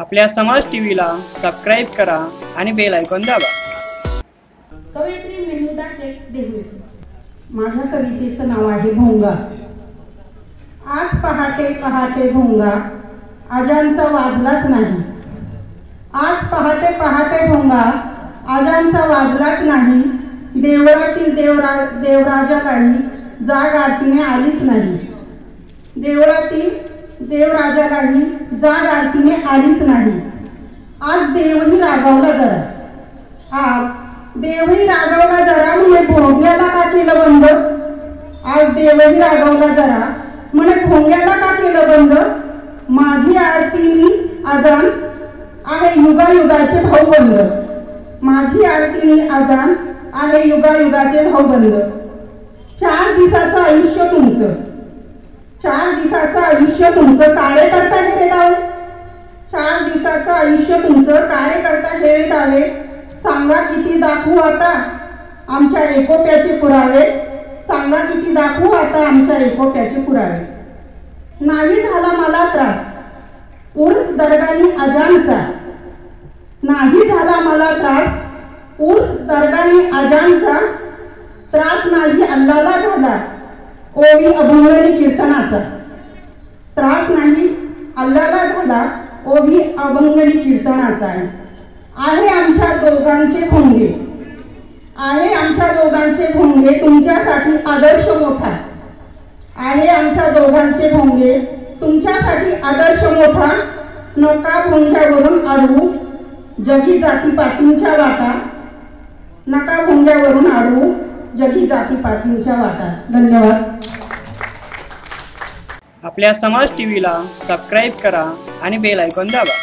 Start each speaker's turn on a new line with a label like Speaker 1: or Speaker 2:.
Speaker 1: आपल्या समाज टीव्हीला सबस्क्राइब करा आणि बेल आयकॉन दाबा।
Speaker 2: कवयित्री मेहमुदा शेख देहू।
Speaker 3: माझ्या कवितेचं नाव आहे भोंगा। आज पहाटे पहाटे भोंगा आजांचा वाजलाच नाही। आज पहाटे पहाटे भोंगा आजांचा वाजलाच नाही। देवळातील देवराजालाही जाग आरतीने आलीच नाही। देवळातील देवराजालाही जाग आरतीने आलीच नाही। आज देवही रागावला जरा। आज देवही रागावला जरा म्हणे भोंग्याला का केलं बंद। आज देवही रागावला जरा म्हणे भोंग्याला का केलं बंद। माझी आरतीनी आजान आहे युगायुगाचे भाऊबंद। माझी आरतीनी आजान आहे युगायुगाचे भाऊबंद। 4 दिवसाचं आयुष्य तुमचं, 4 दिवसाचं आयुष्य तुमचं कार्यकर्ता घेरे दावे। 4 दिवसाचं आयुष्य तुमचं कार्यकर्ता घेरे दावे। सांगा किती दाखवू आता आमच्या एकोप्याचे पुरावे। सांगा किती दाखवू आता आमच्या एकोप्याचे पुरावे। नाही झाला मला त्रास उर्स दरगानी अजानचा। नाही झाला मला त्रास उर्स दरगानी अजानचा। त्रास नाही अल्लाला झाला ओवी अभंगनी कीर्तनाचा। त्रास नाही अल्लाला झाला ओवी अभंगनी कीर्तनाचा। आहे आमच्या दोघांचे भोंगे, आहे आमच्या दोघांचे भोंगे तुमच्यासाठी आदर्श मोठा। आहे आमच्या दोघांचे भोंगे तुमच्यासाठी आदर्श मोठा। नका भोंग्यावरून अडवू जगी जातीपातींच्या वाटा। नका भोंग्यावरून अडवू जगी जातीपातींच्या वाटा। धन्यवाद।
Speaker 1: आपल्या समाज टीव्हीला सबस्क्राइब करा आणि बेल आयकॉन दाबा।